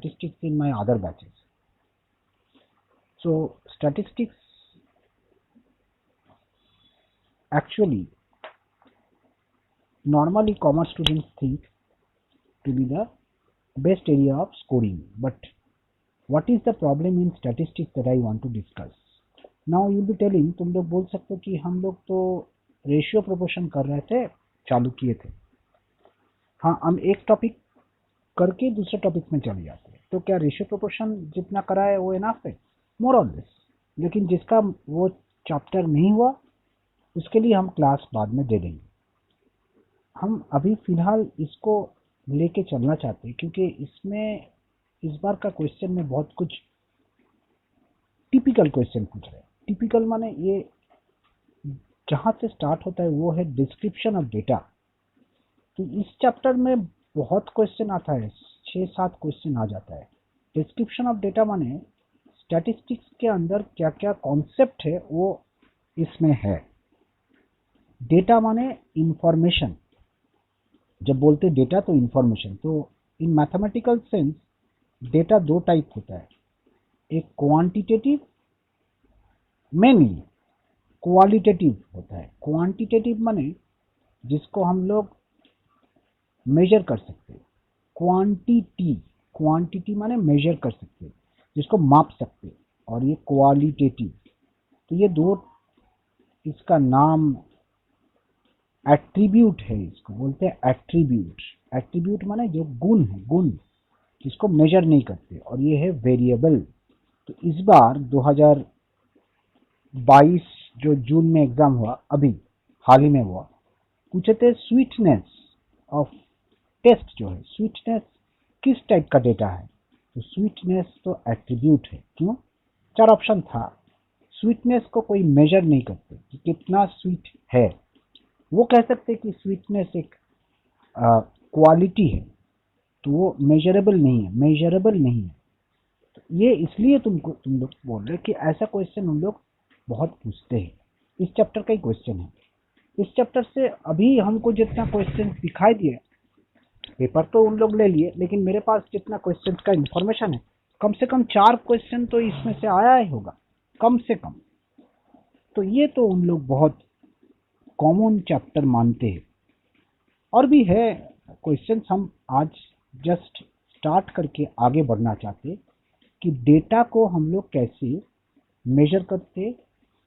statistics in my other batches. So statistics actually normally commerce students think to be the best area of scoring, but what is the problem in statistics that I want to discuss? Now you will be telling, तुम लोग बोल सकते हो कि हम लोग तो ratio proportion कर रहे थे, चालू किए थे। हाँ, हम एक टॉपिक करके दूसरे टॉपिक में चले जाते हैं, तो क्या रेशियो प्रोपोर्शन जितना करा है वो इनफ है? मोर और लेस। लेकिन जिसका वो चैप्टर नहीं हुआ उसके लिए हम क्लास बाद में दे देंगे। हम अभी फिलहाल इसको लेके चलना चाहते हैं क्योंकि इसमें इस बार का क्वेश्चन में बहुत कुछ टिपिकल क्वेश्चन पूछ रहे हैं। टिपिकल माने ये जहां से स्टार्ट होता है वो है डिस्क्रिप्शन ऑफ डेटा। तो इस चैप्टर में बहुत क्वेश्चन आता है, 6-7 क्वेश्चन आ जाता है। डिस्क्रिप्शन ऑफ डेटा माने स्टैटिस्टिक्स के अंदर क्या क्या कॉन्सेप्ट है वो इसमें है। डेटा माने इंफॉर्मेशन, जब बोलते डेटा तो इंफॉर्मेशन। तो इन मैथमेटिकल सेंस डेटा दो टाइप होता है, एक क्वांटिटेटिव, मेनली क्वालिटेटिव होता है। क्वांटिटेटिव माने जिसको हम लोग मेजर कर सकते हैं, क्वांटिटी माने मेजर कर सकते हैं, जिसको माप सकते हैं। और ये क्वालिटेटिव, तो ये दो, इसका नाम एट्रीब्यूट है, इसको बोलते हैं एट्रीब्यूट। एट्रीब्यूट माने जो गुण है, गुण जिसको मेजर नहीं करते, और ये है वेरिएबल। तो इस बार 2022 जो जून में एग्जाम हुआ, अभी हाल ही में हुआ, पूछे थे स्वीटनेस ऑफ टेस्ट जो है, स्वीटनेस किस टाइप का डेटा है? तो स्वीटनेस तो एट्रीब्यूट है। क्यों? 4 ऑप्शन था। स्वीटनेस को कोई मेजर नहीं करते कि कितना स्वीट है, वो कह सकते कि स्वीटनेस एक क्वालिटी है, तो वो मेजरेबल नहीं है। तो ये इसलिए तुम लोग बोल रहे कि ऐसा क्वेश्चन हम लोग बहुत पूछते हैं। इस चैप्टर का ही क्वेश्चन है। इस चैप्टर से अभी हमको जितना क्वेश्चन दिखाई दिए, पेपर तो उन लोग ले लिए, लेकिन मेरे पास जितना क्वेश्चन का इंफॉर्मेशन है, कम से कम 4 क्वेश्चन तो इसमें से आया ही होगा, कम से कम। तो ये तो उन लोग बहुत कॉमन चैप्टर मानते हैं। और भी है क्वेश्चन, हम आज जस्ट स्टार्ट करके आगे बढ़ना चाहते कि डेटा को हम लोग कैसे मेजर करते,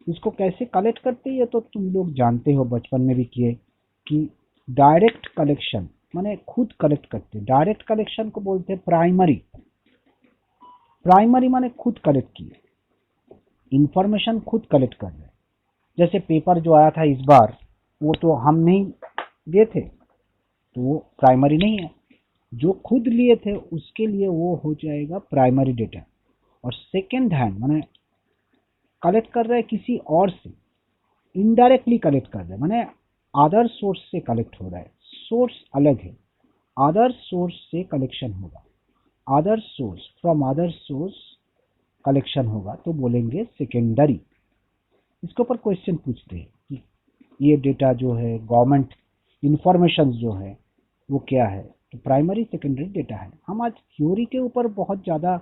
इसको कैसे कलेक्ट करते। ये तो तुम लोग जानते हो, बचपन में भी किए कि डायरेक्ट कलेक्शन माने खुद कलेक्ट करते। डायरेक्ट कलेक्शन को बोलते हैं प्राइमरी। प्राइमरी माने खुद कलेक्ट किए, इंफॉर्मेशन खुद कलेक्ट कर रहे। जैसे पेपर जो आया था इस बार, वो तो हम नहीं दिए थे, तो वो प्राइमरी नहीं है। जो खुद लिए थे उसके लिए वो हो जाएगा प्राइमरी डेटा। और सेकेंड हैंड माने कलेक्ट कर रहे किसी और से, इनडायरेक्टली कलेक्ट कर रहे माने अदर सोर्स से कलेक्ट हो रहा है। सोर्स अलग है, अदर सोर्स से कलेक्शन होगा, other source, from other source collection होगा, तो बोलेंगे सेकेंडरी। इसके ऊपर क्वेश्चन पूछते हैं कि ये डेटा जो है, गवर्नमेंट इंफॉर्मेशन जो है वो क्या है। तो प्राइमरी सेकेंडरी डेटा है। हम आज थ्योरी के ऊपर बहुत ज़्यादा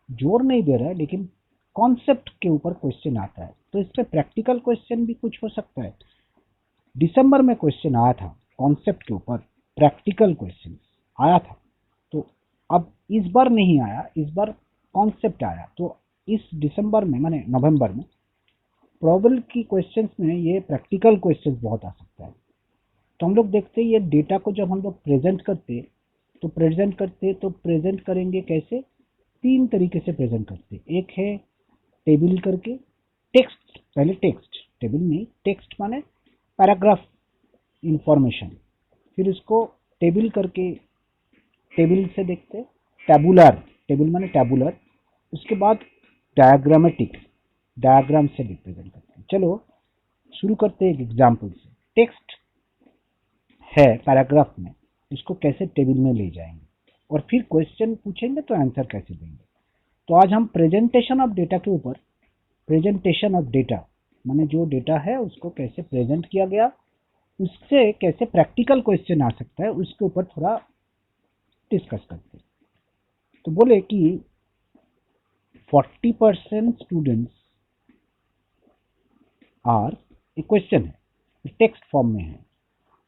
जोर नहीं दे रहे, लेकिन कॉन्सेप्ट के ऊपर क्वेश्चन आता है, तो इस पे प्रैक्टिकल क्वेश्चन भी कुछ हो सकता है। दिसंबर में क्वेश्चन आया था कॉन्सेप्ट के ऊपर, प्रैक्टिकल क्वेश्चन आया था। तो अब इस बार नहीं आया, इस बार कॉन्सेप्ट आया। तो इस दिसंबर में माने नवंबर में प्रोबेबल की क्वेश्चंस में ये प्रैक्टिकल क्वेश्चंस बहुत आ सकता है। तो हम लोग देखते हैं ये डेटा को जब हम लोग प्रेजेंट तो प्रेजेंट करेंगे कैसे? 3 तरीके से प्रेजेंट करते हैं। एक है टेबल करके, टेक्स्ट, पहले टेक्स्ट, टेबल नहीं, टेक्स्ट माने पैराग्राफ इंफॉर्मेशन, फिर उसको टेबल करके, टेबल से देखते, टैबुलर, टेबल माने टैबुलर, उसके बाद डायग्रामेटिक, डायग्राम से रिप्रेजेंट करते हैं। चलो शुरू करते हैं एक एग्जाम्पल से। टेक्स्ट है पैराग्राफ में, इसको कैसे टेबल में ले जाएंगे, और फिर क्वेश्चन पूछेंगे तो आंसर कैसे देंगे। तो आज हम प्रेजेंटेशन ऑफ डेटा के ऊपर, प्रेजेंटेशन ऑफ डेटा माने जो डेटा है उसको कैसे प्रेजेंट किया गया, उससे कैसे प्रैक्टिकल क्वेश्चन आ सकता है, उसके ऊपर थोड़ा डिस्कस करते हैं। तो बोले कि 40% स्टूडेंट्स आर, एक क्वेश्चन है, टेक्स्ट फॉर्म में है,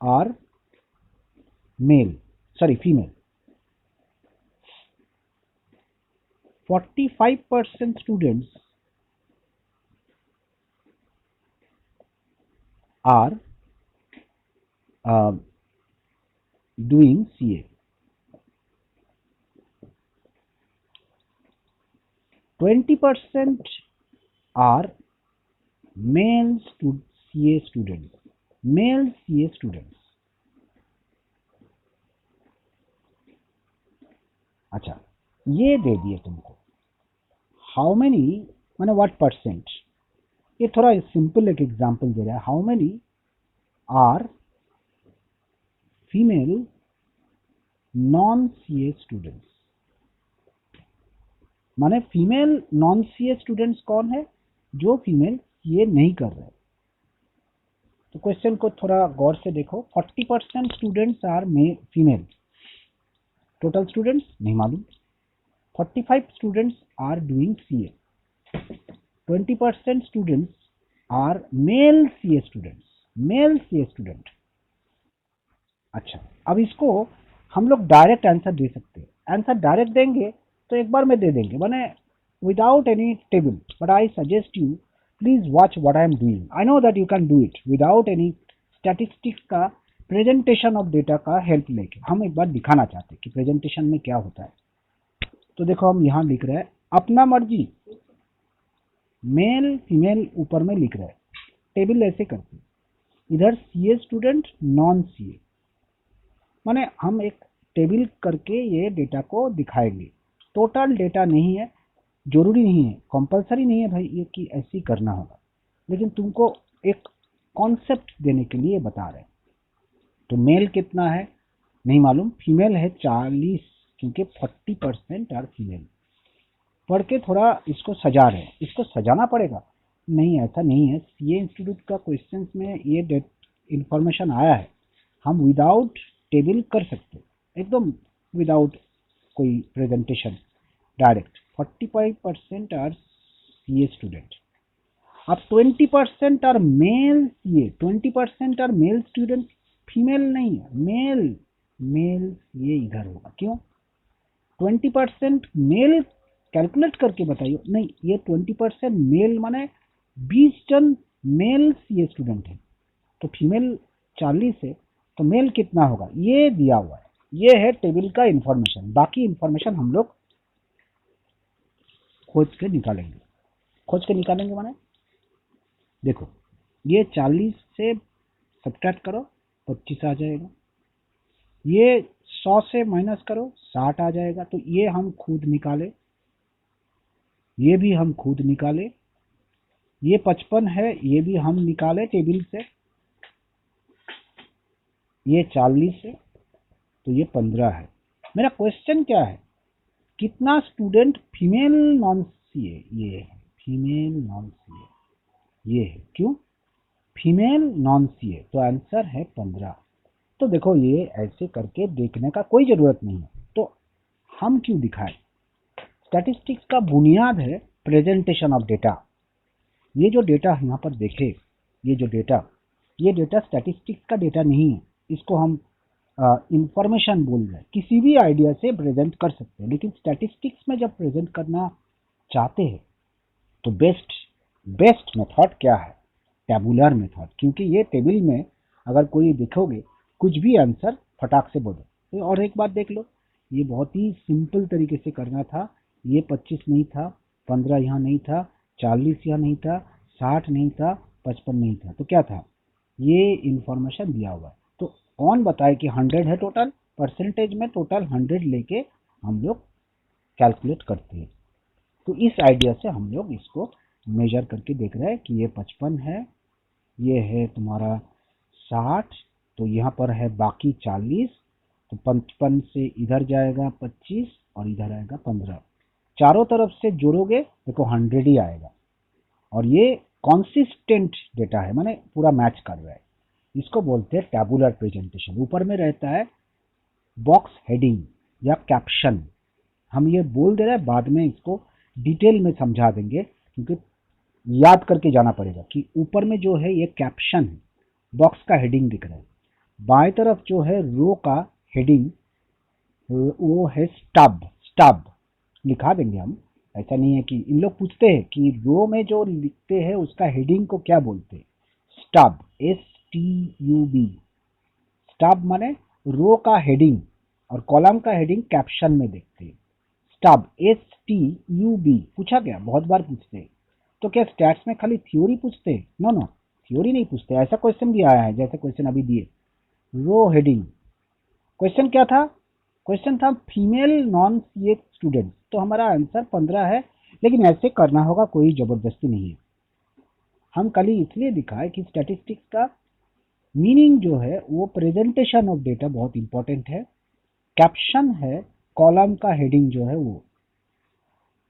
are female. 45% students are doing CA. 20% are male CA students. Male CA students. अच्छा, ये दे दिए तुमको। हाउ मेनी माने व्हाट परसेंट, ये थोड़ा सिंपल एक एग्जांपल दे रहा है। How many are female non CA students, माने फीमेल नॉन सीए स्टूडेंट्स कौन है, जो फीमेल सीए नहीं कर रहे। तो क्वेश्चन को थोड़ा गौर से देखो। 40% students are female, total students नहीं मालूम। 45 students are doing CA, 20% students are male CA students, male CA student. अच्छा, अब इसको हम लोग डायरेक्ट आंसर दे सकते हैं। आंसर डायरेक्ट देंगे तो एक बार में दे देंगे, माने without any table, but I suggest you please watch what I am doing. I know that you can do it without any statistics का प्रेजेंटेशन ऑफ डेटा का हेल्प लेके। हम एक बार दिखाना चाहते हैं कि प्रेजेंटेशन में क्या होता है। तो देखो हम यहाँ लिख रहे हैं अपना मर्जी, मेल फीमेल ऊपर में लिख रहे हैं, टेबल ऐसे करते हैं, इधर सीए स्टूडेंट नॉन सीए, माने हम एक टेबल करके ये डेटा को दिखाएंगे। टोटल डेटा नहीं है, जरूरी नहीं है, कंपलसरी नहीं है भाई ये कि ऐसे ही करना होगा, लेकिन तुमको एक कॉन्सेप्ट देने के लिए बता रहे हैं। तो मेल कितना है नहीं मालूम, फीमेल है 40, क्योंकि 40% आर फीमेल। पढ़ के थोड़ा इसको सजा रहे हैं, इसको सजाना पड़ेगा। नहीं, ऐसा नहीं है। सीए इंस्टीट्यूट का क्वेश्चंस में ये इंफॉर्मेशन आया है, हम विदाउट टेबल कर सकते, एकदम विदाउट कोई presentation, direct. 45% are CA student. अब 20% are male CA, 20% are male student, female नहीं है, मेल। मेल ये इधर होगा, क्यों? 20% मेल कैलकुलेट करके बताइए। नहीं, ये 20% मेल माने 20 जन मेल सीए स्टूडेंट है, तो फीमेल 40 है, तो मेल कितना होगा ये दिया हुआ है। ये है टेबल का इंफॉर्मेशन। बाकी इंफॉर्मेशन हम लोग खोज के निकालेंगे। खोज के निकालेंगे माने देखो, ये 40 से सब्ट्रैक्ट करो, 25 आ जाएगा। ये 100 से माइनस करो, 60 आ जाएगा। तो ये हम खुद निकाले, ये भी हम खुद निकाले। ये 55 है, ये भी हम निकाले टेबल से। ये 40 है, तो ये 15 है। मेरा क्वेश्चन क्या है, कितना स्टूडेंट फीमेल नॉन सीए, ये है फीमेल नॉन सीए, ये है क्यों फीमेल नॉन सीए, तो आंसर है 15। तो देखो ये ऐसे करके देखने का कोई जरूरत नहीं है, तो हम क्यों दिखाएं। स्टैटिस्टिक्स का बुनियाद है प्रेजेंटेशन ऑफ डेटा। ये जो डेटा यहाँ पर देखे, ये जो डेटा, ये डेटा स्टैटिस्टिक्स का डेटा नहीं है, इसको हम इंफॉर्मेशन बोल रहे हैं। किसी भी आइडिया से प्रेजेंट कर सकते हैं, लेकिन स्टैटिस्टिक्स में जब प्रेजेंट करना चाहते हैं तो बेस्ट मेथड क्या है, टैबुलर मेथड। क्योंकि ये टेबल में अगर कोई देखोगे कुछ भी आंसर फटाक से बोलो। और एक बात देख लो, ये बहुत ही सिंपल तरीके से करना था। ये 25 नहीं था, 15 यहाँ नहीं था, 40 यहाँ नहीं था, 60 नहीं था, 55 नहीं था, तो क्या था, ये इंफॉर्मेशन दिया हुआ है। तो कौन बताए कि 100 है टोटल, परसेंटेज में टोटल 100 लेके हम लोग कैलकुलेट करते हैं। तो इस आइडिया से हम लोग इसको मेजर करके देख रहे हैं कि ये 55 है, ये है तुम्हारा 60, तो यहाँ पर है बाकी 40, तो 55 से इधर जाएगा 25 और इधर आएगा 15। चारों तरफ से जोड़ोगे देखो 100 ही आएगा। और ये कॉन्सिस्टेंट डेटा है, माने पूरा मैच कर रहा है। इसको बोलते हैं टैबुलर प्रेजेंटेशन। ऊपर में रहता है बॉक्स हेडिंग या कैप्शन, हम ये बोल दे रहे हैं, बाद में इसको डिटेल में समझा देंगे, क्योंकि याद करके जाना पड़ेगा कि ऊपर में जो है ये कैप्शन है, बॉक्स का हेडिंग दिख रहा है। बाएं तरफ जो है रो का हेडिंग, वो है स्टब। स्टब लिखा देंगे हम। ऐसा नहीं है कि इन लोग पूछते हैं कि रो में जो लिखते हैं उसका हेडिंग को क्या बोलते हैं। Stub, STUB। स्टब माने रो का हेडिंग, और कॉलम का हेडिंग कैप्शन में देखते हैं। स्टब, STUB पूछा गया, बहुत बार पूछते हैं। तो क्या स्टैट्स में खाली थ्योरी पूछते हैं? नो नो, थ्योरी नहीं पूछते। ऐसा क्वेश्चन भी आया है, जैसे क्वेश्चन अभी दिए, रो हेडिंग। क्वेश्चन क्या था? क्वेश्चन था फीमेल नॉन सीए स्टूडेंट। तो हमारा आंसर 15 है, लेकिन ऐसे करना होगा, कोई जबरदस्ती नहीं है। हम कल ही इसलिए दिखाए कि स्टैटिस्टिक्स का मीनिंग जो है वो प्रेजेंटेशन ऑफ डेटा बहुत इंपॉर्टेंट है। कैप्शन है, कॉलम का हेडिंग जो है वो।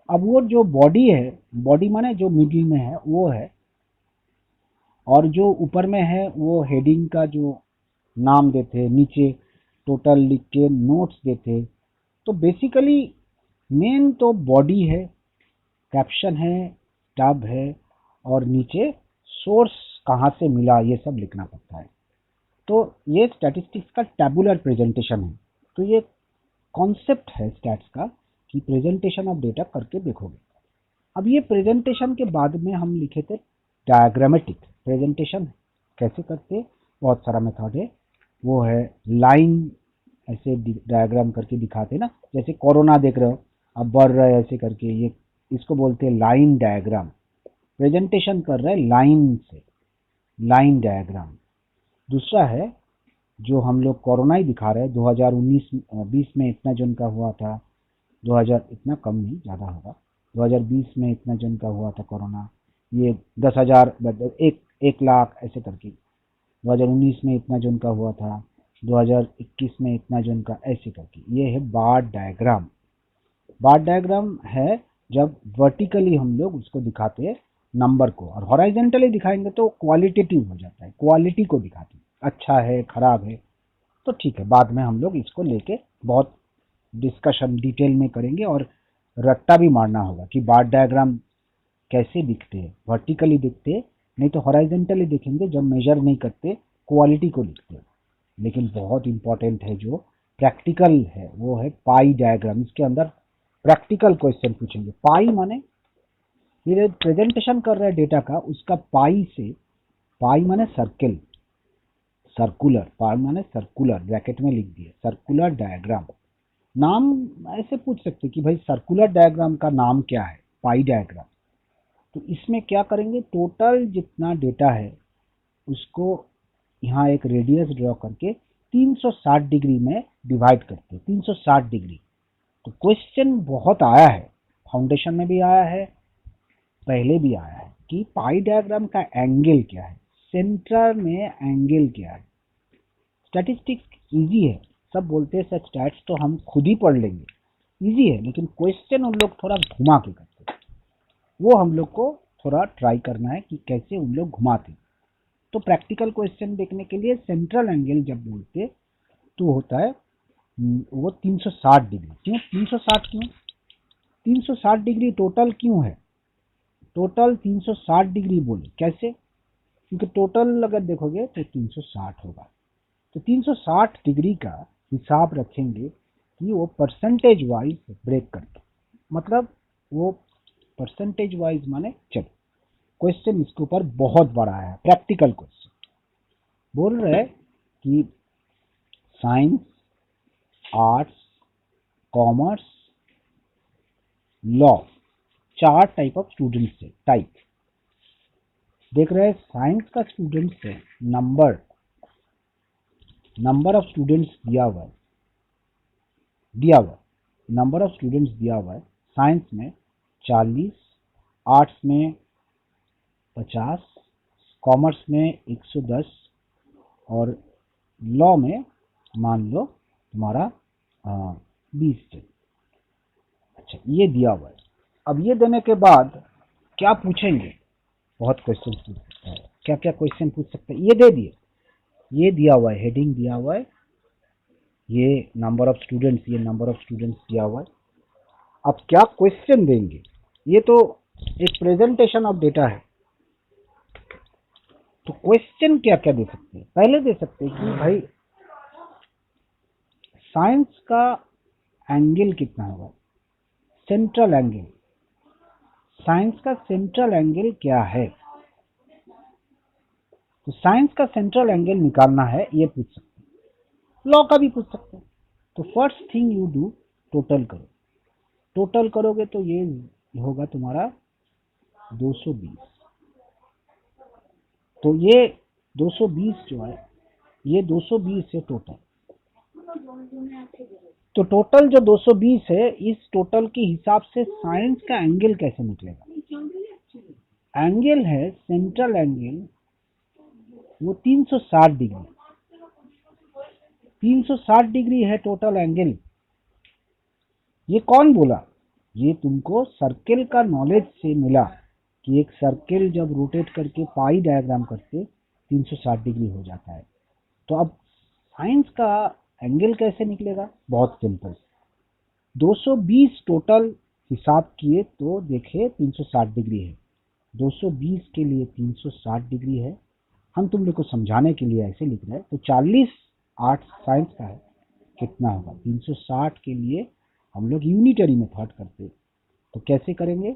अब वो जो बॉडी है, बॉडी माने जो मिडिल में है वो है, और जो ऊपर में है वो हेडिंग का जो नाम देते, नीचे टोटल लिख के नोट्स देते। तो बेसिकली मेन तो बॉडी है, कैप्शन है, टैब है, और नीचे सोर्स कहाँ से मिला ये सब लिखना पड़ता है। तो ये स्टैटिस्टिक्स का टैबुलर प्रेजेंटेशन है। तो ये कॉन्सेप्ट है स्टैट्स का कि प्रेजेंटेशन ऑफ डेटा करके देखोगे। अब ये प्रेजेंटेशन के बाद में हम लिखे थे डायग्रामेटिक प्रेजेंटेशन। कैसे करते? बहुत सारा मेथड है। वो है लाइन, ऐसे डायग्राम करके दिखाते ना, जैसे कोरोना देख रहे हो, अब बढ़ रहा है ऐसे करके, ये इसको बोलते हैं लाइन डायग्राम। प्रेजेंटेशन कर रहे हैं लाइन से, लाइन डायग्राम। दूसरा है जो हम लोग कोरोना ही दिखा रहे हैं, 2019-20 में इतना जन का हुआ था, 2000 इतना कम नहीं, ज़्यादा होगा, 2020 में इतना जन का हुआ था कोरोना, ये 10,000 एक लाख ऐसे करके, 2019 में इतना जन का हुआ था, 2021 में इतना जन का, ऐसे करके। ये है बार डायग्राम। बार डायग्राम है जब वर्टिकली हम लोग उसको दिखाते हैं नंबर को, और हॉराइजेंटली दिखाएंगे तो क्वालिटेटिव हो जाता है, क्वालिटी को दिखाते हैं, अच्छा है खराब है। तो ठीक है, बाद में हम लोग इसको लेके बहुत डिस्कशन डिटेल में करेंगे, और रट्टा भी मारना होगा कि बार डायग्राम कैसे दिखते हैं। वर्टिकली दिखते हैं, नहीं तो हॉराइजेंटली देखेंगे जब मेजर नहीं करते, क्वालिटी को लिखते हैं। लेकिन बहुत इंपॉर्टेंट है जो प्रैक्टिकल है वो है पाई डायग्राम। इसके अंदर प्रैक्टिकल क्वेश्चन पूछेंगे। पाई माने ये प्रेजेंटेशन कर रहे हैं डेटा का, उसका पाई से, पाई माने सर्किल, सर्कुलर, पाई माने सर्कुलर, ब्रैकेट में लिख दिए, सर्कुलर डायग्राम। नाम ऐसे पूछ सकते कि भाई सर्कुलर डायग्राम का नाम क्या है? पाई डायग्राम। तो इसमें क्या करेंगे, टोटल जितना डेटा है उसको यहाँ एक रेडियस ड्रॉ करके 360 डिग्री में डिवाइड करते हैं, 360 डिग्री। तो क्वेश्चन बहुत आया है, फाउंडेशन में भी आया है, पहले भी आया है कि पाई डायग्राम का एंगल क्या है, सेंटर में एंगल क्या है। स्टैटिस्टिक्स इजी है, सब बोलते हैं सर स्टैट्स तो हम खुद ही पढ़ लेंगे, इजी है, लेकिन क्वेश्चन उन लोग थोड़ा घुमा के करते हैं। वो हम लोग को थोड़ा ट्राई करना है कि कैसे उन लोग घुमाते। तो प्रैक्टिकल क्वेश्चन देखने के लिए सेंट्रल एंगल जब बोलते तो होता है वो 360 डिग्री। क्यों 360? क्यों 360 डिग्री? टोटल क्यों है? टोटल 360 डिग्री बोले कैसे? क्योंकि टोटल अगर देखोगे तो 360 होगा। तो 360 डिग्री का हिसाब रखेंगे कि वो परसेंटेज वाइज ब्रेक करते, मतलब वो परसेंटेज वाइज माने। चलो क्वेश्चन इसके ऊपर बहुत बड़ा है, प्रैक्टिकल क्वेश्चन बोल रहे कि science, arts, commerce, law, 4 type of students है। टाइप देख रहे हैं, साइंस का स्टूडेंट्स है, नंबर ऑफ स्टूडेंट्स दिया हुआ है, नंबर ऑफ स्टूडेंट्स दिया हुआ है। साइंस में 40, आर्ट्स में 50, कॉमर्स में 110, और लॉ में मान लो तुम्हारा 20 है। अच्छा, ये दिया हुआ है। अब ये देने के बाद क्या पूछेंगे? बहुत क्वेश्चन पूछ सकता है। क्या क्या क्वेश्चन पूछ सकते हैं? ये दे दिए, ये दिया हुआ है, हेडिंग दिया हुआ है, ये नंबर ऑफ स्टूडेंट्स, ये नंबर ऑफ स्टूडेंट्स दिया हुआ है। अब क्या क्वेश्चन देंगे, ये तो एक प्रेजेंटेशन ऑफ डेटा है, तो क्वेश्चन क्या क्या दे सकते हैं। पहले दे सकते हैं कि भाई साइंस का एंगल कितना होगा, सेंट्रल एंगल, साइंस का सेंट्रल एंगल क्या है। तो साइंस का सेंट्रल एंगल निकालना है, ये पूछ सकते हैं। लॉ का भी पूछ सकते हैं। तो first thing you do, total करो। टोटल करोगे तो ये होगा तुम्हारा 220। तो ये 220 जो है, ये 220 है टोटल। तो टोटल जो 220 है, इस टोटल के हिसाब से साइंस का एंगल कैसे निकलेगा। एंगल है सेंट्रल एंगल, वो 360 डिग्री, 360 डिग्री है टोटल एंगल। ये कौन बोला, ये तुमको सर्किल का नॉलेज से मिला कि एक सर्किल जब रोटेट करके पाई डायग्राम करते 360 डिग्री हो जाता है। तो अब साइंस का एंगल कैसे निकलेगा, बहुत सिंपल। 220 टोटल हिसाब किए तो देखे 360 डिग्री है, 220 के लिए 360 डिग्री है। हम तुम लोग को समझाने के लिए ऐसे लिख रहे हैं। तो 40 8 साइंस का है, कितना होगा 360 के लिए हम लोग यूनिटरी मेथड करते। तो कैसे करेंगे,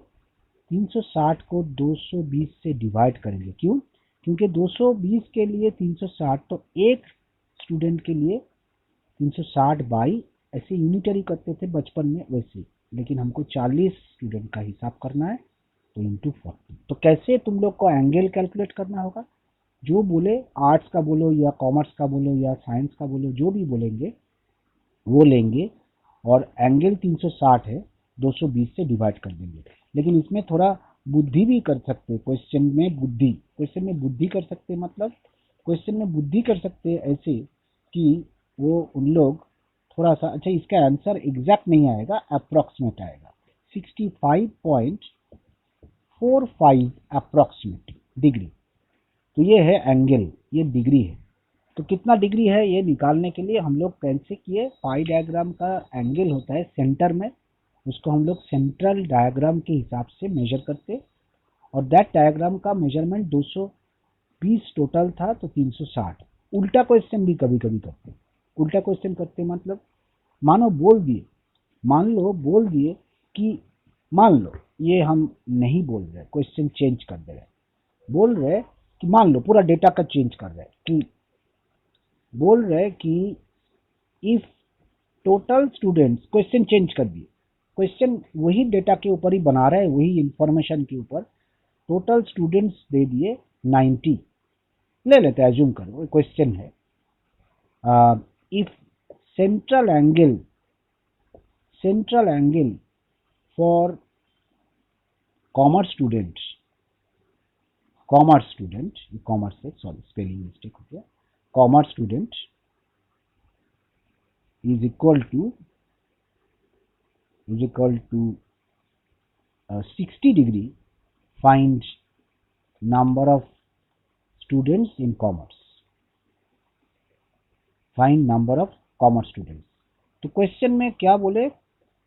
360 को 220 से डिवाइड करेंगे। क्यों, क्योंकि 220 के लिए 360, तो एक स्टूडेंट के लिए 360 बाई, ऐसे यूनिटरी करते थे बचपन में वैसे, लेकिन हमको 40 स्टूडेंट का हिसाब करना है, तो इंटू 40। तो कैसे तुम लोग को एंगल कैलकुलेट करना होगा, जो बोले आर्ट्स का बोलो या कॉमर्स का बोलो या साइंस का बोलो, जो भी बोलेंगे वो लेंगे और एंगल 360 है, 220 से डिवाइड कर देंगे। लेकिन इसमें थोड़ा बुद्धि भी कर सकते, क्वेश्चन में बुद्धि, क्वेश्चन में बुद्धि कर सकते, मतलब क्वेश्चन में बुद्धि कर सकते ऐसे कि वो उन लोग थोड़ा सा, अच्छा इसका आंसर एग्जैक्ट नहीं आएगा, अप्रोक्सीमेट आएगा, 65.45 अप्रोक्सीमेट डिग्री। तो ये है एंगल, ये डिग्री है। तो कितना डिग्री है ये निकालने के लिए हम लोग कैसे किए, पाई डायग्राम का एंगल होता है सेंटर में, उसको हम लोग सेंट्रल डायग्राम के हिसाब से मेजर करते, और दैट डायग्राम का मेजरमेंट 220 टोटल था, तो 360। उल्टा क्वेश्चन भी कभी कभी करते, उल्टा क्वेश्चन करते मतलब मानो बोल दिए, मान लो बोल दिए कि, मान लो ये हम नहीं बोल रहे, क्वेश्चन चेंज कर दे रहे, बोल रहे कि मान लो पूरा डेटा का चेंज कर रहे कि, बोल रहे कि if total students, question change कर दिए, क्वेश्चन वही डेटा के ऊपर ही बना रहे हैं, वही इंफॉर्मेशन के ऊपर, टोटल स्टूडेंट्स दे दिए 90, ले लेते हैं, एज्यूम करो क्वेश्चन है if central angle, central angle for commerce student, commerce student, commerce से सॉरी स्पेलिंग मिस्टेक हो गया, commerce student is equal to 60 degree, find number of students in commerce, find number of commerce students। तो question में क्या बोले,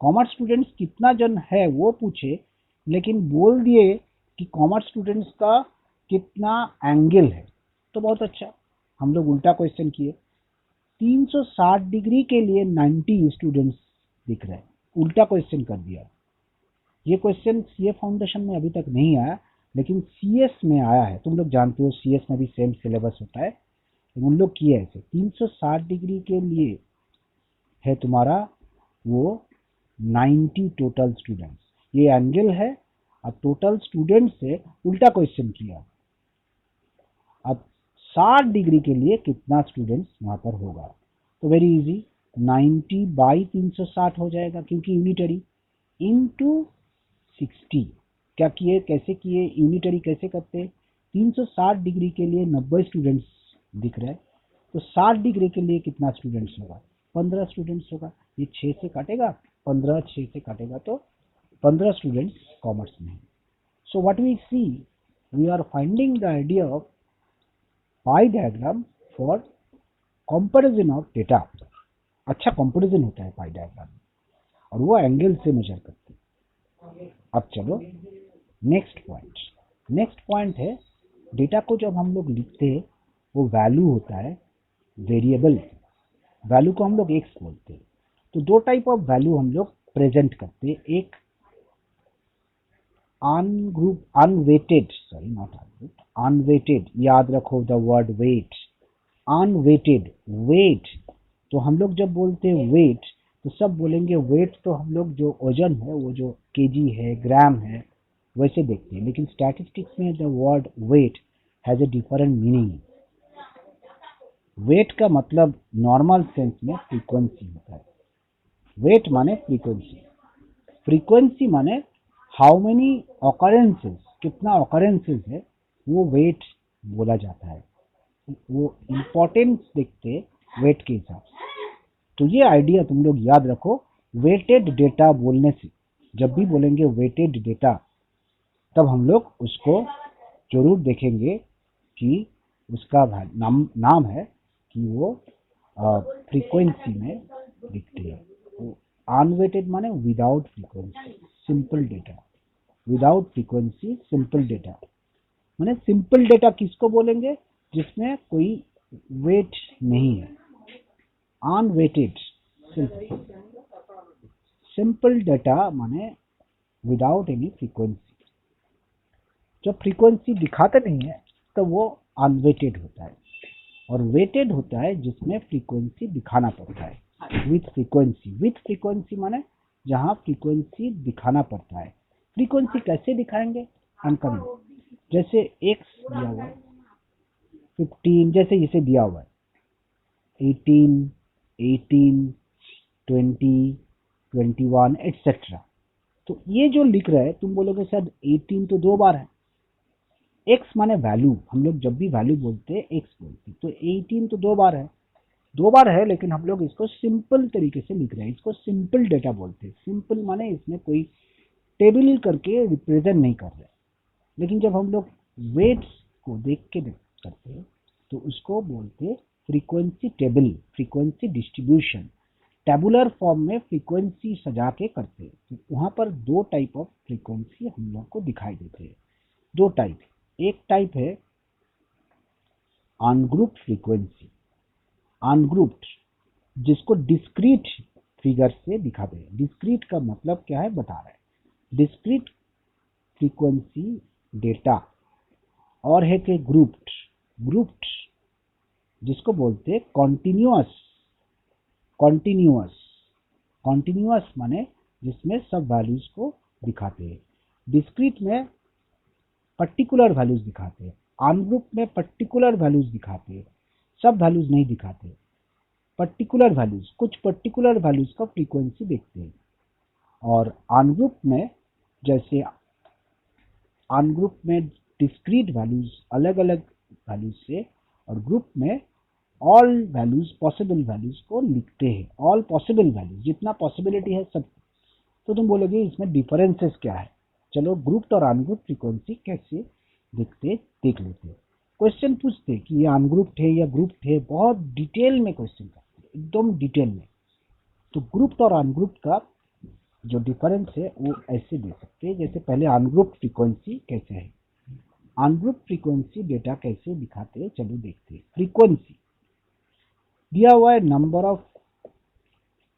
commerce students कितना जन है वो पूछे, लेकिन बोल दिए कि कॉमर्स स्टूडेंट्स का कितना एंगल है। तो बहुत अच्छा, हम लोग उल्टा क्वेश्चन किए, 360 डिग्री के लिए 90 स्टूडेंट्स दिख रहे हैं, उल्टा क्वेश्चन कर दिया। ये क्वेश्चन सीए फाउंडेशन में अभी तक नहीं आया, लेकिन सीएस में आया है। तुम लोग जानते हो सीएस में भी सेम सिलेबस होता है, उन लोग किए ऐसे। 360 डिग्री के लिए है तुम्हारा वो 90 टोटल स्टूडेंट्स, ये एंगल है। अब टोटल स्टूडेंट से उल्टा क्वेश्चन किया, अब 60 डिग्री के लिए कितना स्टूडेंट्स वहां पर होगा। तो वेरी इजी, 90 बाई 360 हो जाएगा, क्योंकि यूनिटरी, इनटू 60। क्या किए, कैसे किए, यूनिटरी कैसे करते, 360 डिग्री के लिए 90 स्टूडेंट्स दिख रहे हैं, तो 60 डिग्री के लिए कितना स्टूडेंट्स होगा, 15 स्टूडेंट्स होगा। ये 6 से काटेगा, 15 6 से काटेगा, तो 15 स्टूडेंट्स कॉमर्स में है। So what we see, we are finding the idea of pie diagram for comparison of data. अच्छा कंपैरिजन होता है पाई डायग्राम। और वो एंगल से मेजर करते हैं। अब चलो नेक्स्ट पॉइंट है, डेटा को जब हम लोग लिखते हैं वो वैल्यू होता है वेरिएबल, वैल्यू को हम लोग एक्स बोलते हैं। तो दो टाइप ऑफ वैल्यू हम लोग प्रेजेंट करते हैं, एक अनवेटेड, सॉरी नॉट अनवेटेड, याद रखो the word weight, unweighted weight. तो हम लोग जब बोलते हैं वेट तो सब बोलेंगे वेट, तो हम लोग जो वजन है वो जो केजी है, ग्राम है, वैसे देखते हैं। लेकिन स्टैटिस्टिक्स में the word weight has a different meaning. Weight का मतलब नॉर्मल सेंस में फ्रीक्वेंसी होता है। वेट माने फ्रीक्वेंसी, फ्रीक्वेंसी माने हाउ मेनी ऑकरेंसेस, कितना ऑकरेंसेस है वो वेट बोला जाता है। वो इम्पोर्टेंस देखते वेट के हिसाब से। तो ये आइडिया तुम लोग याद रखो, वेटेड डेटा बोलने से, जब भी बोलेंगे वेटेड डेटा तब हम लोग उसको जरूर देखेंगे कि उसका नाम है कि वो फ्रीक्वेंसी में दिखती है। अनवेटेड माने without frequency simple data, without frequency simple data. माने सिंपल डेटा किसको बोलेंगे, जिसमें कोई वेट नहीं है। अनवेटेड सिंपल डेटा माने विदाउट एनी फ्रीक्वेंसी। जब फ्रीक्वेंसी दिखाते नहीं है तो वो अनवेटेड होता है, और वेटेड होता है जिसमें फ्रीक्वेंसी दिखाना पड़ता है विथ फ्रीक्वेंसी। विथ फ्रीक्वेंसी माने जहां फ्रीक्वेंसी दिखाना पड़ता है। फ्रीक्वेंसी कैसे दिखाएंगे हम करेंगे, जैसे एक्स दिया हुआ है 15, जैसे इसे दिया हुआ है 18, 20, 21 एटसेट्रा। तो ये जो लिख रहा है तुम बोलोगे सर 18 तो 2 बार है। एक्स माने वैल्यू, हम लोग जब भी वैल्यू बोलते हैं एक्स बोलते हैं, तो 18 तो 2 बार है, 2 बार है, लेकिन हम लोग इसको सिंपल तरीके से लिख रहे हैं, इसको सिंपल डेटा बोलते हैं। सिंपल माने इसमें कोई टेबल करके रिप्रेजेंट नहीं कर रहे। लेकिन जब हम लोग वेट्स को देख के करते हैं तो उसको बोलते हैं frequency table, frequency distribution. Tabular form में फ्रीक्वेंसी सजा के करते हैं। तो वहां पर दो टाइप ऑफ फ्रीक्वेंसी हम लोग को दिखाई देते हैं, दो टाइप। एक टाइप है अनग्रुप्ड फ्रीक्वेंसी, अनग्रुप्ड, जिसको डिस्क्रीट फिगर से दिखाते हैं। डिस्क्रीट का मतलब क्या है बता रहे हैं। डिस्क्रीट फ्रीक्वेंसी डेटा और है कि ग्रुप्ड, ग्रुप्ड जिसको बोलते हैं कॉन्टिन्यूअस, कॉन्टिन्यूअस, कॉन्टिन्यूअस माने जिसमें सब वैल्यूज को दिखाते हैं। डिस्क्रीट में पर्टिकुलर वैल्यूज दिखाते हैं, अनग्रुप में पर्टिकुलर वैल्यूज दिखाते हैं, सब वैल्यूज नहीं दिखाते, पर्टिकुलर वैल्यूज, कुछ पर्टिकुलर वैल्यूज का फ्रीक्वेंसी देखते हैं। और अनग्रुप में, जैसे अनग्रुप में डिस्क्रीट वैल्यूज अलग अलग वैल्यूज से, और ग्रुप में ऑल वैल्यूज, पॉसिबल वैल्यूज को लिखते हैं। ऑल पॉसिबल वैल्यूज, जितना पॉसिबिलिटी है सब। तो तुम बोलोगे इसमें डिफरेंसेस क्या है। चलो ग्रुप्ड और अनग्रुप्ड फ्रीक्वेंसी कैसे दिखते देख लेते हैं। क्वेश्चन पूछते कि ये अनग्रुप्ड है या ग्रुप्ड है, बहुत डिटेल में क्वेश्चन करते, एकदम डिटेल में। तो ग्रुप्ड और अनग्रुप्ड का जो डिफरेंस है वो ऐसे दे सकते हैं, जैसे पहले अनग्रुप्ड फ्रीक्वेंसी कैसे है, अनग्रुप्ड फ्रीक्वेंसी डेटा कैसे दिखाते हैं, चलो देखते हैं। फ्रीक्वेंसी दिया हुआ है नंबर ऑफ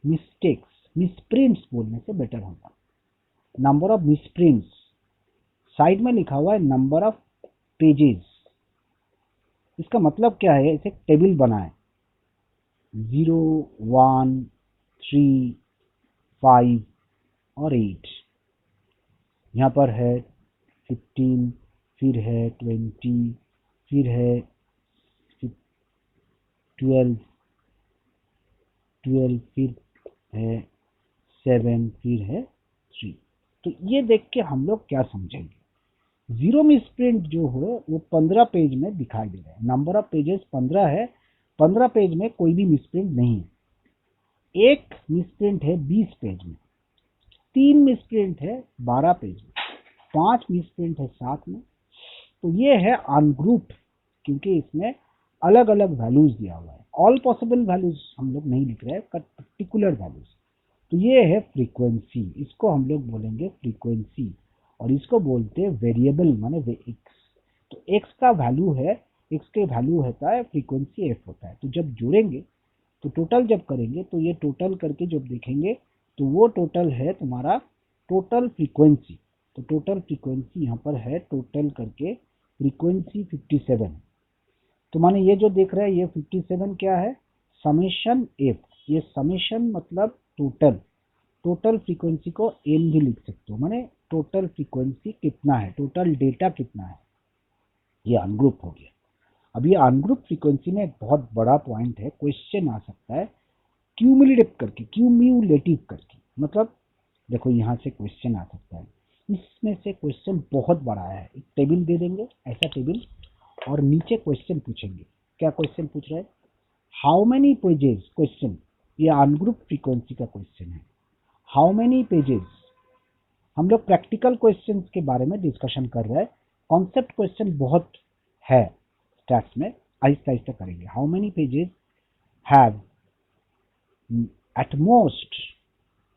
मिस्टेक्स, मिसप्रिंट्स बोलने से बेटर होगा, नंबर ऑफ मिसप्रिंट्स। साइड में लिखा हुआ है नंबर ऑफ पेजेस। इसका मतलब क्या है, इसे टेबल बनाए 0, 1, 3, 5 और 8। यहाँ पर है 15, फिर है 20, फिर है 12, फिर है 7, फिर है 3। तो ये देख के हम लोग क्या समझेंगे, जीरो मिसप्रिंट जो हो वो 15 पेज में दिखाई दे रहा है। नंबर ऑफ पेजेस 15 है, 15 पेज में कोई भी मिसप्रिंट नहीं है। एक मिसप्रिंट है 20 पेज में, 3 मिसप्रिंट है 12 पेज में, 5 मिसप्रिंट है 7 में। तो ये है अनग्रुप्ड, क्योंकि इसमें अलग अलग वैल्यूज दिया हुआ है। ऑल पॉसिबल वैल्यूज हम लोग नहीं लिख रहे हैं, पर्टिकुलर वैल्यूज। तो ये है फ्रीक्वेंसी, इसको हम लोग बोलेंगे फ्रीक्वेंसी, और इसको बोलते हैं वेरिएबल माने एक्स। तो एक्स का वैल्यू है, एक्स के वैल्यू होता है फ्रीक्वेंसी एफ होता है। तो जब जोड़ेंगे तो टोटल जब करेंगे तो ये टोटल करके जब देखेंगे तो वो टोटल है तुम्हारा टोटल फ्रीक्वेंसी। तो टोटल फ्रीक्वेंसी यहाँ पर है टोटल करके फ्रीक्वेंसी 57। तो माने ये जो देख रहे हैं ये 57 क्या है, समेशन एफ। ये समेशन मतलब टोटल, टोटल फ्रीक्वेंसी को एन भी लिख सकते हो, माने टोटल फ्रीक्वेंसी कितना है, टोटल डेटा कितना है, ये अनग्रुप हो गया। अब ये अनग्रुप फ्रीक्वेंसी में एक बहुत बड़ा पॉइंट है, क्वेश्चन आ सकता है क्यूमुलेटिव करके, क्यूम्यूलेटिव करके, मतलब देखो यहाँ से क्वेश्चन आ सकता है। इसमें से क्वेश्चन बहुत बड़ा है, एक टेबल दे देंगे ऐसा टेबल, और नीचे क्वेश्चन पूछेंगे। क्या क्वेश्चन पूछ रहा है, हाउ मेनी पेजेस, क्वेश्चन ये अनग्रुप फ्रीक्वेंसी का क्वेश्चन है। हाउ मेनी पेजेस, हम लोग प्रैक्टिकल क्वेश्चंस के बारे में डिस्कशन कर रहे हैं, कॉन्सेप्ट क्वेश्चन बहुत है स्टैट्स में, आहिस्ता आहिस्ता करेंगे। How many pages have at most,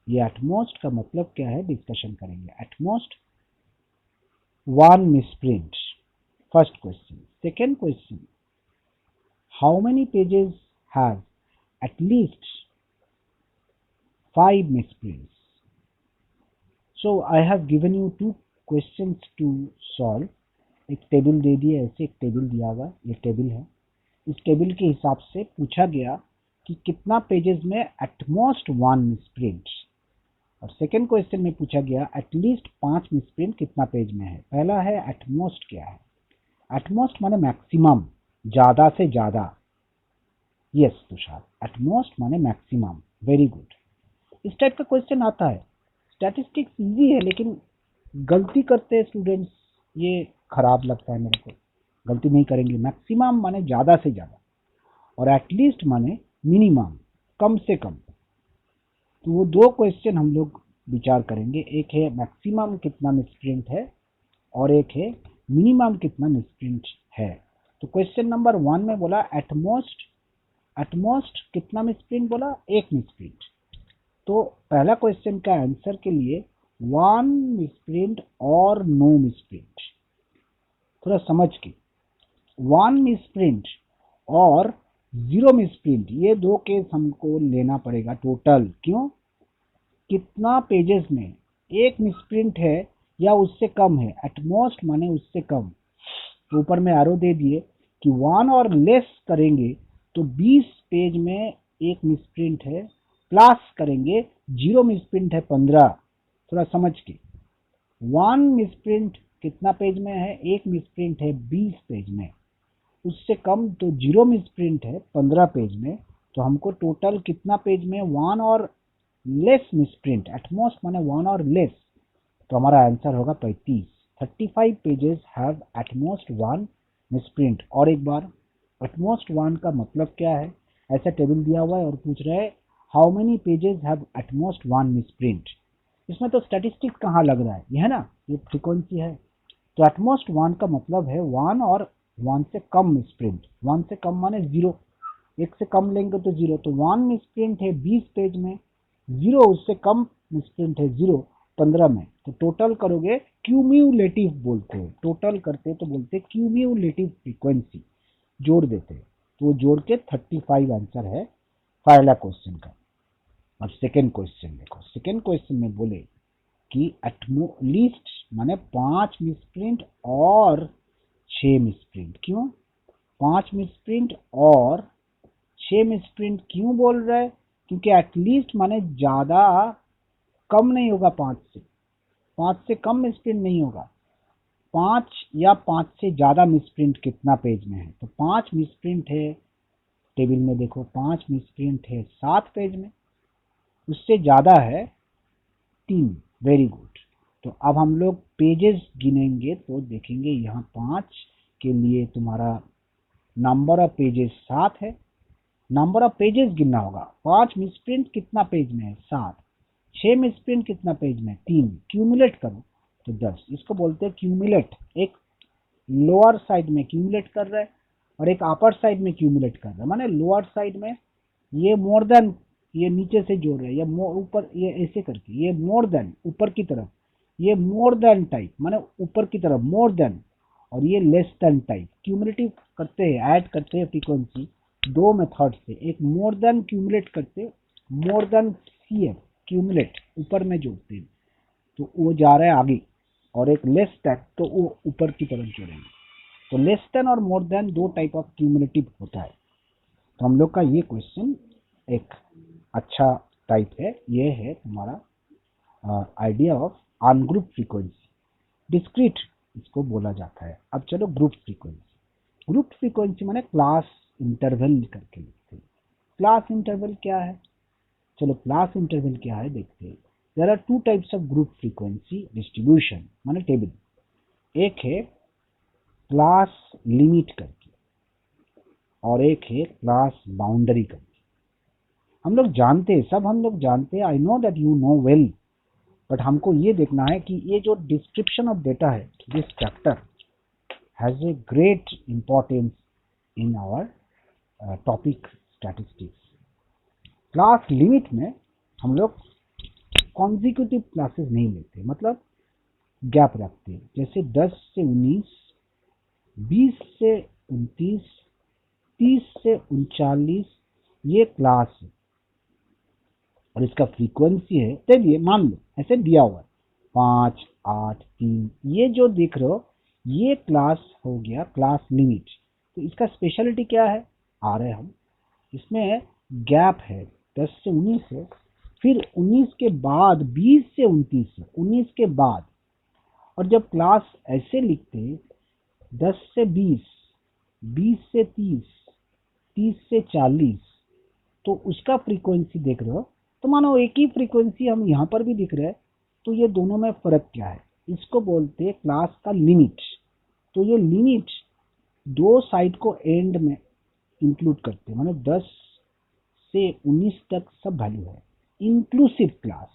ये एट मोस्ट का मतलब क्या है डिस्कशन करेंगे। At most one misprint, first question. Second question, how many pages have at least 5 misprints. So I have given you 2 questions to solve. एक table दे दिए, ऐसे एक टेबल दिया हुआ, ये टेबल है। इस टेबल के हिसाब से पूछा गया कि कितना पेजेस में एटमोस्ट 1 मिसप्रिंट, और सेकेंड क्वेश्चन में पूछा गया एटलीस्ट 5 मिसप्रिंट कितना पेज में है। पहला है एटमोस्ट क्या है, एटमोस्ट माने मैक्सिमम, ज्यादा से ज्यादा। यस तुषार, एटमोस्ट माने मैक्सिमम, वेरी गुड। इस टाइप का क्वेश्चन आता है। स्टैटिस्टिक्स इजी है लेकिन गलती करते हैं स्टूडेंट्स, ये खराब लगता है मेरे को। गलती नहीं करेंगे। मैक्सिमम माने ज्यादा से ज्यादा, और एटलीस्ट माने मिनिमम, कम से कम। तो वो 2 क्वेश्चन हम लोग विचार करेंगे। एक है मैक्सिमम कितना मिसप्रिंट है, और एक है मिनिमम कितना मिसप्रिंट है। तो क्वेश्चन नंबर 1 में बोला एटमोस्ट, एटमोस्ट कितना मिसप्रिंट बोला, 1 मिसप्रिंट। तो पहला क्वेश्चन का आंसर के लिए 1 मिसप्रिंट और नो मिसप्रिंट, थोड़ा समझ के, 1 मिसप्रिंट और 0 मिसप्रिंट, ये 2 केस हमको लेना पड़ेगा टोटल। क्यों, कितना पेजेस में 1 मिसप्रिंट है या उससे कम है, एटमोस्ट माने उससे कम। तो ऊपर में एरो दे दिए कि 1 और लेस करेंगे तो 20 पेज में 1 मिसप्रिंट है, प्लस करेंगे 0 मिसप्रिंट है 15। थोड़ा समझ के, 1 मिसप्रिंट कितना पेज में है, 1 मिसप्रिंट है 20 पेज में, उससे कम तो 0 मिसप्रिंट है 15 पेज में। तो हमको टोटल कितना पेज में 1 और लेस मिसप्रिंट, एटमोस्ट माने 1 और लेस, तो हमारा आंसर होगा 35। 35 पेजेस हैव एटमोस्ट 1 मिसप्रिंट। और एक बार, एटमोस्ट 1 का मतलब क्या है, ऐसा टेबल दिया हुआ है और पूछ रहा है how many pages have at most 1 misprint. इसमें तो स्टैटिस्टिक्स कहाँ लग रहा है, ये है ना, ये फ्रीक्वेंसी है। तो एटमोस्ट 1 का मतलब है 1 और 1 से कम मिसप्रिंट। 1 से कम माने 0, 1 से कम लेंगे तो 0। तो 1 मिसप्रिंट है 20 पेज में, 0 उससे कम मिसप्रिंट है 0 15 में। तो टोटल करोगे, क्यूम्यूलेटिव बोलते हैं, टोटल करते तो बोलते क्यूम्यूलेटिव फ्रीक्वेंसी, जोड़ देते। तो वो जोड़ के 35 आंसर है पहला क्वेश्चन का। अब सेकेंड क्वेश्चन देखो, सेकेंड क्वेश्चन में बोले कि एटलीस्ट माने 5 मिसप्रिंट और 6 मिसप्रिंट। क्यों 5 मिसप्रिंट और 6 मिसप्रिंट क्यों बोल रहा है, क्योंकि एटलीस्ट माने ज्यादा, कम नहीं होगा 5 से कम मिसप्रिंट नहीं होगा। 5 या 5 से ज्यादा मिसप्रिंट कितना पेज में है, तो 5 मिसप्रिंट है, टेबल में देखो 5 मिसप्रिंट है 7 पेज में, उससे ज्यादा है 3। Very good. तो अब हम लोग पेजेस गिनेंगे तो देखेंगे यहाँ 5 के लिए तुम्हारा नंबर ऑफ पेजेस 7 है, नंबर ऑफ पेजेस गिनना होगा। 5 मिसप्रिंट कितना पेज में है 7, 6 मिसप्रिंट कितना पेज में 3, क्यूमुलेट करो तो 10। इसको बोलते हैं क्यूमुलेट। एक लोअर साइड में क्यूमुलेट कर रहा है और एक अपर साइड में क्यूमुलेट कर रहा है, माने लोअर साइड में ये मोर देन ये नीचे से जोड़ रहे हैं, या मोर ऊपर, ये ऐसे करके, ये मोर देन ऊपर की तरफ, ये मोर देन टाइप माने ऊपर की तरफ मोर देन, और ये लेस देन टाइप। क्यूमुलेटिव करते हैं, ऐड करते हैं फ्रीक्वेंसी दो मेथड से, एक मोर देन क्यूमुलेट करते, मोर देन सीएफ क्यूमुलेट ऊपर में जोड़ते हैं तो वो जा रहा है आगे, और एक लेस देन तो वो ऊपर की तरफ जोड़ेंगे। तो लेस देन और मोर देन दो टाइप ऑफ क्यूमुलेटिव होता है। तो हम लोग का ये क्वेश्चन एक अच्छा टाइप है, ये है तुम्हारा idea of ungroup frequency. Discrete इसको बोला जाता है। अब चलो ग्रुप फ्रीक्वेंसी। ग्रुप फ्रीक्वेंसी माने क्लास इंटरवल करके लिखते हैं। क्लास इंटरवल क्या है? चलो क्लास इंटरवल क्या है देखते हैं। There are two types of group frequency distribution माने टेबल। एक है क्लास लिमिट करके और एक है क्लास बाउंड्री करके। हम लोग जानते हैं, सब हम लोग जानते हैं, I know that you know well, but हमको ये देखना है कि ये जो डिस्क्रिप्शन ऑफ डेटा है, this chapter has a great importance in our topic statistics. Class limit में हम लोग कॉन्जिक्यूटिव क्लासेस नहीं लेते, मतलब गैप रखते हैं, जैसे 10 से 19, 20 से 29, 30 से 39, ये क्लास है और इसका फ्रीक्वेंसी है, चलिए मान लो ऐसे दिया हुआ है 5, 8, 3, ये जो देख रहे हो ये क्लास हो गया क्लास लिमिट। तो इसका स्पेशलिटी क्या है, आ रहे हम इसमें गैप है 10 से 19 है, फिर 19 के बाद 20 से 29 है, 19 के बाद। और जब क्लास ऐसे लिखते 10 से 20, 20 से 30, 30 से 40, तो उसका फ्रीक्वेंसी देख रहे हो, तो मानो एक ही फ्रीक्वेंसी हम यहाँ पर भी दिख रहे हैं, तो ये दोनों में फर्क क्या है, इसको बोलते हैं क्लास का लिमिट। तो ये लिमिट दो साइड को एंड में इंक्लूड करते हैं, मानो 10 से 19 तक सब वैल्यू है, इंक्लूसिव क्लास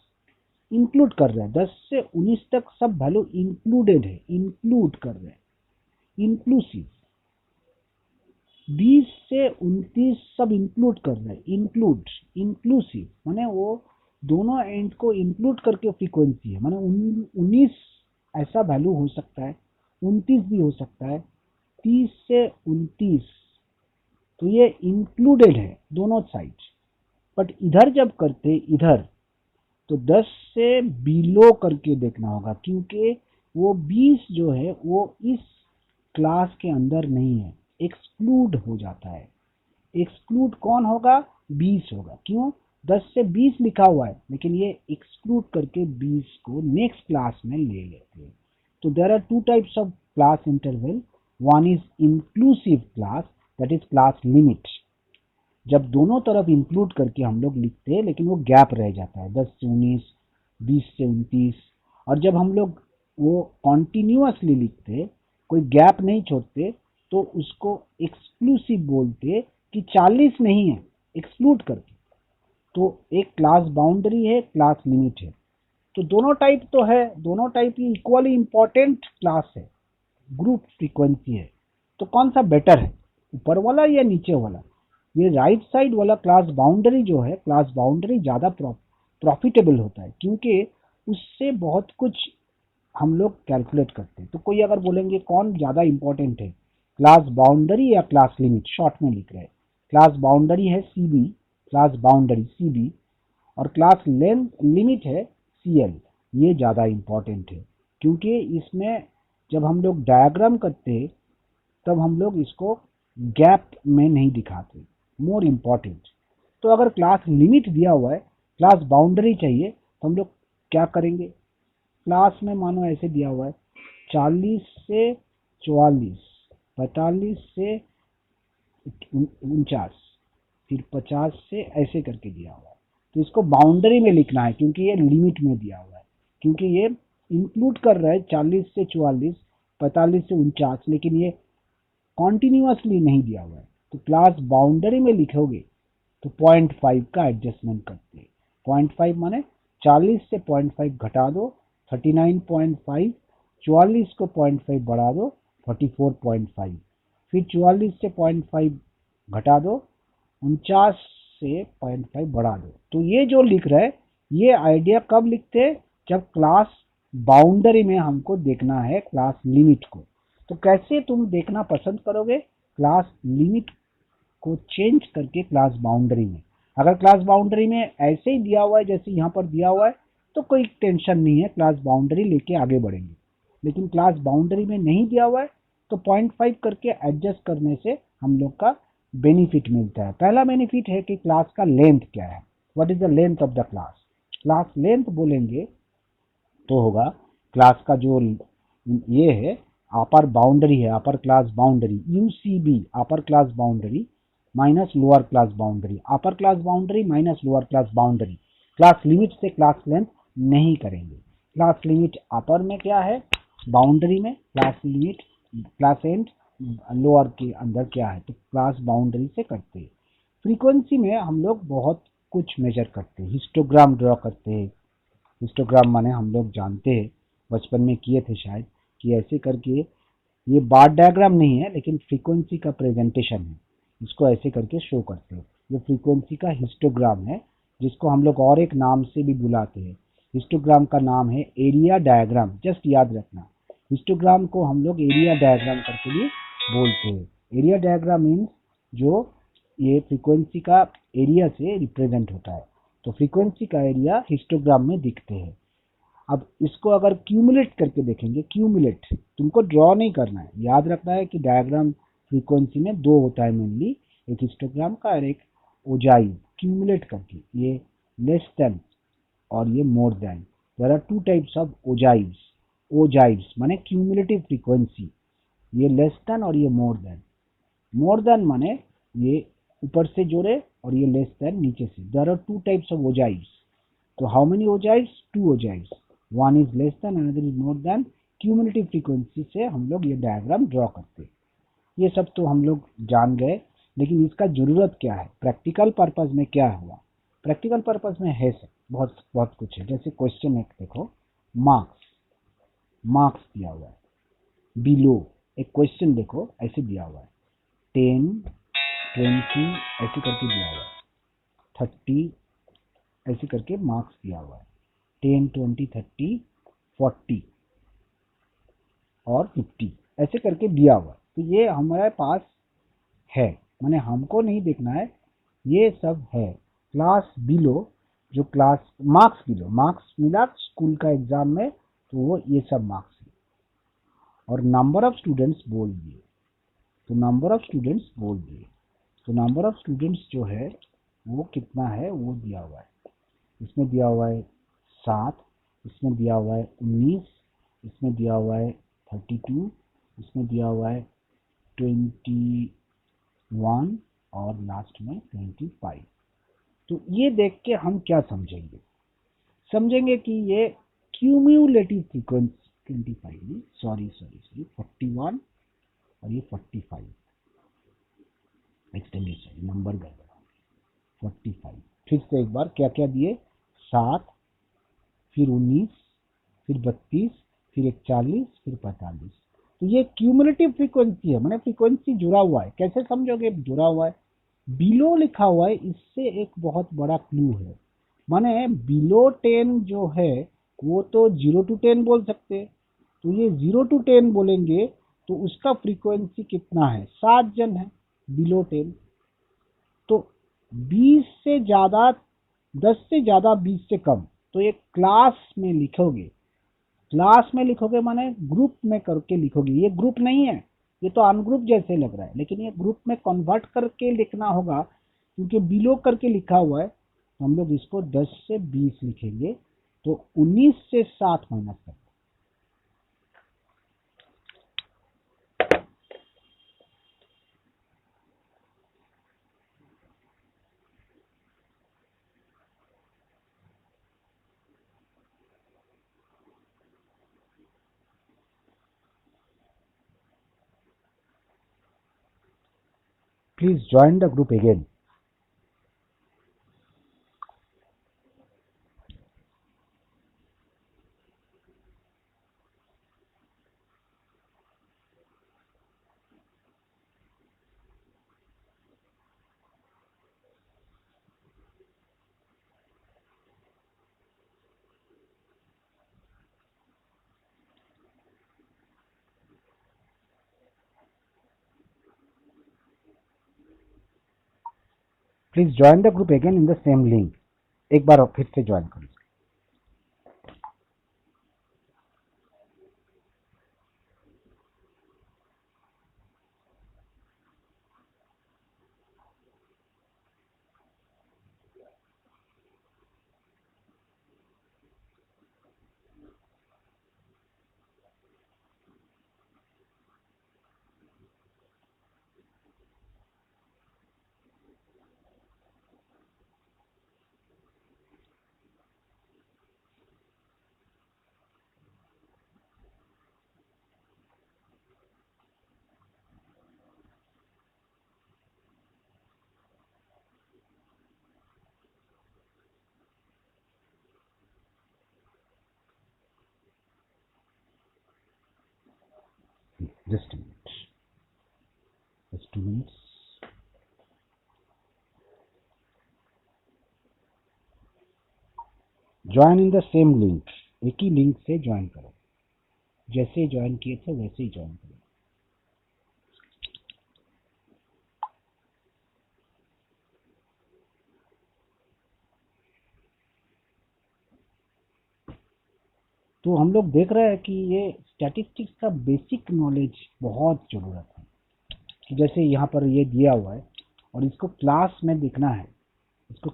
इंक्लूड कर रहे हैं, 10 से 19 तक सब वैल्यू इंक्लूडेड है, इंक्लूड कर रहे हैं, इंक्लूसिव। 20 से 29 सब इंक्लूड कर रहे हैं, इंक्लूड, इंक्लूसिव माने वो दोनों एंड को इंक्लूड करके फ्रीक्वेंसी है, माने 19 ऐसा वैल्यू हो सकता है, 29 भी हो सकता है, 30 से 29, तो ये इंक्लूडेड है दोनों साइड। बट इधर जब करते इधर, तो 10 से बिलो करके देखना होगा, क्योंकि वो 20 जो है वो इस क्लास के अंदर नहीं है, एक्सक्लूड हो जाता है। एक्सक्लूड कौन होगा, 20 होगा। क्यों, 10 से 20 लिखा हुआ है, लेकिन ये एक्सक्लूड करके 20 को नेक्स्ट क्लास में ले लेते हैं। तो there are two types of class interval, one is inclusive class, that is class limit. जब दोनों तरफ इंक्लूड करके हम लोग लिखते हैं, लेकिन वो गैप रह जाता है 10 से 19, 20 से 29। और जब हम लोग वो कॉन्टिन्यूअसली लिखते, कोई गैप नहीं छोड़ते, तो उसको एक्सक्लूसिव बोलते कि 40 नहीं है, एक्सक्लूड करके। तो एक क्लास बाउंड्री है, क्लास लिमिट है। तो दोनों टाइप तो है, दोनों टाइप ही इक्वली इंपॉर्टेंट क्लास है, ग्रुप फ्रीक्वेंसी है। तो कौन सा बेटर है, ऊपर वाला या नीचे वाला? ये राइट साइड वाला क्लास बाउंड्री जो है, क्लास बाउंड्री ज़्यादा प्रॉफिटेबल होता है, क्योंकि उससे बहुत कुछ हम लोग कैलकुलेट करते हैं। तो कोई अगर बोलेंगे कौन ज़्यादा इंपॉर्टेंट है, क्लास बाउंड्री या क्लास लिमिट, शॉर्ट में लिख रहे हैं। क्लास बाउंड्री है सीबी, क्लास बाउंड्री सीबी, और क्लास लेंथ लिमिट है सीएल। ये ज़्यादा इंपॉर्टेंट है, क्योंकि इसमें जब हम लोग डायग्राम करते हैं तब हम लोग इसको गैप में नहीं दिखाते, मोर इम्पॉर्टेंट। तो अगर क्लास लिमिट दिया हुआ है, क्लास बाउंड्री चाहिए, तो हम लोग क्या करेंगे, क्लास में मानो ऐसे दिया हुआ है 40 से 44, 45 से 49, फिर 50 से ऐसे करके दिया हुआ है। तो इसको बाउंड्री में लिखना है, क्योंकि ये लिमिट में दिया हुआ है, क्योंकि ये इंक्लूड कर रहा है 40 से 44, 45 से 49, लेकिन ये कॉन्टिन्यूअसली नहीं दिया हुआ है। तो क्लास बाउंड्री में लिखोगे तो 0.5 का एडजस्टमेंट करते हैं। 0.5 माने 40 से 0.5 घटा दो 39.5, 44 को 0.5 बढ़ा दो 44.5, फिर 44 से 0.5 घटा दो 49 से 0.5 बढ़ा दो। तो ये जो लिख रहा है ये आइडिया कब लिखते हैं, जब क्लास बाउंड्री में हमको देखना है क्लास लिमिट को। तो कैसे तुम देखना पसंद करोगे, क्लास लिमिट को चेंज करके क्लास बाउंड्री में। अगर क्लास बाउंड्री में ऐसे ही दिया हुआ है जैसे यहाँ पर दिया हुआ है तो कोई टेंशन नहीं है, क्लास बाउंड्री लेके आगे बढ़ेंगे। लेकिन क्लास बाउंड्री में नहीं दिया हुआ है तो 0.5 करके एडजस्ट करने से हम लोग का बेनिफिट मिलता है। पहला बेनिफिट है कि क्लास का लेंथ क्या है, what is the length of the class. Class length बोलेंगे तो होगा क्लास का जो ये है अपर बाउंड्री है, upper class boundary, UCB upper class boundary minus lower class boundary, upper class boundary minus lower class boundary. Class limit से class length नहीं करेंगे। क्लास लिमिट अपर में क्या है, बाउंड्री में, class limit class and lower के अंदर क्या है, तो क्लास बाउंड्री से करते हैं। फ्रीक्वेंसी में हम लोग बहुत कुछ मेजर करते हैं, हिस्टोग्राम ड्रॉ करते हैं। हिस्टोग्राम माने हम लोग जानते हैं, बचपन में किए थे शायद, कि ऐसे करके, ये बार डायग्राम नहीं है लेकिन फ्रीक्वेंसी का प्रेजेंटेशन है, इसको ऐसे करके शो करते हैं। ये फ्रीक्वेंसी का हिस्टोग्राम है जिसको हम लोग और एक नाम से भी बुलाते हैं। हिस्टोग्राम का नाम है एरिया डायग्राम, जस्ट याद रखना। हिस्टोग्राम को हम लोग एरिया डायग्राम करके भी बोलते हैं। एरिया डायग्राम मीन्स जो ये फ्रीक्वेंसी का एरिया से रिप्रेजेंट होता है। तो फ्रीक्वेंसी का एरिया हिस्टोग्राम में दिखते हैं। अब इसको अगर क्यूमुलेट करके देखेंगे, क्यूमुलेट तुमको ड्रॉ नहीं करना है, याद रखना है कि डायग्राम फ्रीक्वेंसी में दो होता है मेनली, एक हिस्टोग्राम का और एक ओजाइव। क्यूमुलेट करके ये लेस देन और ये more than, there are two types of ogives. Ogives माने क्यूमुलेटिव फ्रीक्वेंसी, ये लेस देन और ये मोर देन। मोर देन माने ये ऊपर से जोड़े और ये लेस देन नीचे से। There are two types of ogives. तो how many ogives, two ogives, one is less than another is more than. Cumulative frequency से हम लोग ये डायग्राम ड्रॉ करते हैं। ये सब तो हम लोग जान गए, लेकिन इसका जरूरत क्या है, प्रैक्टिकल पर्पज में क्या हुआ। प्रैक्टिकल पर्पज में है सब बहुत बहुत कुछ है। जैसे क्वेश्चन एक देखो, मार्क्स, मार्क्स दिया हुआ है, बिलो एक क्वेश्चन देखो ऐसे दिया हुआ है, 10 20 ऐसे करके दिया हुआ है, 30 ऐसे करके मार्क्स दिया हुआ है, 10 20 30 40 और 50 ऐसे करके दिया हुआ है। तो ये हमारे पास है, माने हमको नहीं देखना है, ये सब है। क्लास बिलो, जो क्लास मार्क्स बिलो, मार्क्स मिला स्कूल का एग्जाम में तो वो ये सब मार्क्स है। और नंबर ऑफ स्टूडेंट्स बोल दिए, तो नंबर ऑफ स्टूडेंट्स बोल दिए, तो नंबर ऑफ स्टूडेंट्स जो है वो कितना है वो दिया हुआ है। इसमें दिया हुआ है 7, इसमें दिया हुआ है 19, इसमें दिया हुआ है 32, इसमें दिया हुआ है 21 और लास्ट में 25। तो ये देख के हम क्या समझेंगे, समझेंगे कि ये क्यूम्यूलेटिव फ्रीक्वेंसी 25 नहीं, सॉरी 41 और ये 45 एक्सटेंडेशन नंबर गड़बड़ा, 45। फिर से एक बार क्या क्या दिए, 7, फिर 19, फिर 32, फिर 41, फिर 45। तो ये क्यूमुलेटिव फ्रीक्वेंसी है, मैंने फ्रीक्वेंसी जुड़ा हुआ है। कैसे समझोगे जुड़ा हुआ है, बिलो लिखा हुआ है, इससे एक बहुत बड़ा क्लू है। माने बिलो 10 जो है वो तो 0 to 10 बोल सकते हैं, तो ये 0 to 10 बोलेंगे तो उसका फ्रीक्वेंसी कितना है, 7 जन है बिलो 10। तो 20 से ज्यादा, 10 से ज्यादा 20 से कम, तो ये क्लास में लिखोगे, क्लास में लिखोगे माने ग्रुप में करके लिखोगे। ये ग्रुप नहीं है, ये तो अनग्रुप जैसे लग रहा है, लेकिन ये ग्रुप में कन्वर्ट करके लिखना होगा क्योंकि बिलो करके लिखा हुआ है। तो हम लोग इसको 10 से 20 लिखेंगे, तो 19 से 7 माइनस कर। Please join the group again. Please join the group again in the same link. एक बार फिर से ज्वाइन करो। Just a minute. Just 2 minutes. Join in the same link. एक ही लिंक से ज्वाइन करो, जैसे ज्वाइन किए थे वैसे ही ज्वाइन करो। तो हम लोग देख रहे हैं कि ये स्टैटिस्टिक्स का बेसिक नॉलेज बहुत जरूरत है। कि जैसे यहाँ पर ये दिया हुआ है और इसको क्लास में देखना है, तो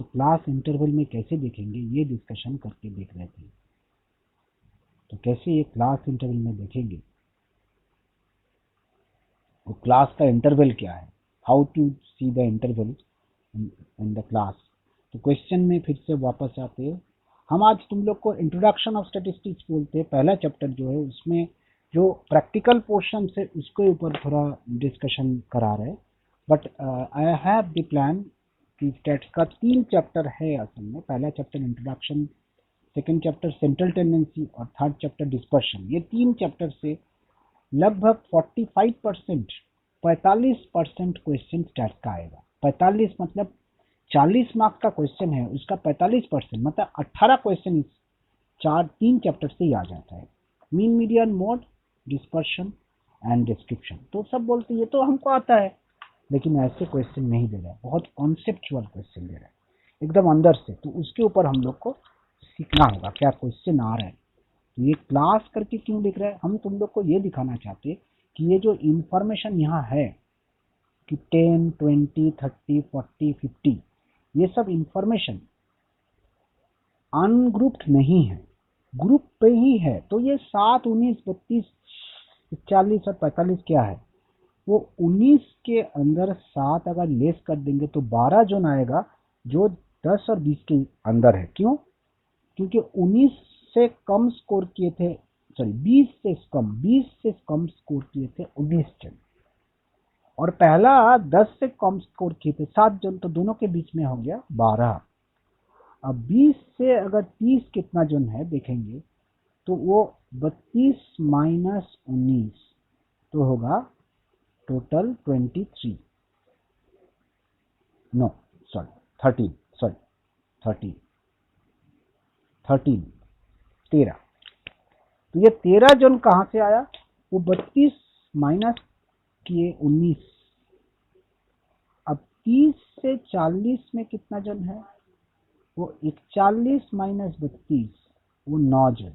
क्लास इंटरवल में कैसे देखेंगे ये डिस्कशन करके देख रहे थे। तो कैसे ये क्लास इंटरवल में देखेंगे, तो क्लास का इंटरवल क्या है, how to see the interval in the class. तो क्वेश्चन में फिर से वापस आते हैं। हम आज तुम लोग को इंट्रोडक्शन ऑफ स्टैटिस्टिक्स बोलते हैं, पहला चैप्टर जो है उसमें जो प्रैक्टिकल पोर्शन है उसके ऊपर थोड़ा डिस्कशन करा रहे हैं। But I have the plan कि स्टैट्स का 3 चैप्टर है असल में। पहला chapter introduction, second chapter central tendency और थर्ड चैप्टर डिस्पर्शन। ये 3 चैप्टर से लगभग 45% क्वेश्चन स्टैट्स का आएगा। 45 मतलब 40 मार्क्स का क्वेश्चन है, उसका 45% मतलब 18 क्वेश्चन इस 3 चैप्टर से ही आ जाता है। Mean, median, mode, dispersion and description. तो सब बोलते ये तो हमको आता है, लेकिन ऐसे क्वेश्चन नहीं दे रहा है, बहुत कॉन्सेप्चुअल क्वेश्चन दे रहा है एकदम अंदर से। तो उसके ऊपर हम लोग को सीखना होगा क्या क्वेश्चन आ रहा है। तो ये क्लास करके क्यों लिख रहा है, हम तुम लोग को ये दिखाना चाहते हैं कि ये जो इंफॉर्मेशन यहाँ है कि 10, 20, 30, 40, 50, ये सब इंफॉर्मेशन अनग्रुप्ड नहीं है, ग्रुप पे ही है। तो ये 7, 19, 32, 40 और 45 क्या है, वो 19 के अंदर 7 अगर लेस कर देंगे तो 12 जोन आएगा जो 10 और 20 के अंदर है। क्यों? क्योंकि 19 से कम स्कोर किए थे, सॉरी 20 से कम स्कोर किए थे 19 जन, और पहला 10 से कम स्कोर किए थे 7 जन, तो दोनों के बीच में हो गया 12। अब 20 से अगर 30 कितना जन है देखेंगे तो वो 32 माइनस 19 तो होगा टोटल 23, नो सॉरी 13, सॉरी 13। तो ये 13 जन कहां से आया, वो 32 माइनस किए 19। अब 30 से 40 में कितना जन है, वो 41 माइनस 32, वो 9 जन।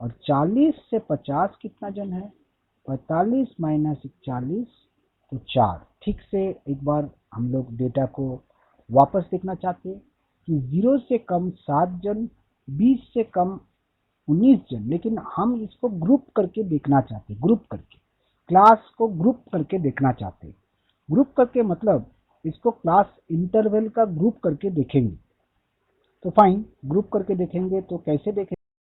और 40 से 50 कितना जन है, 45 माइनस 41 तो 4। ठीक से एक बार हम लोग डेटा को वापस देखना चाहते हैं कि 0 से कम 7 जन, 20 से कम 19 जन, लेकिन हम इसको ग्रुप करके देखना चाहते हैं, ग्रुप करके क्लास को ग्रुप करके देखना चाहते हैं। ग्रुप करके मतलब इसको क्लास इंटरवल का ग्रुप करके देखेंगे। तो फाइन, ग्रुप करके देखेंगे तो कैसे देखेंगे।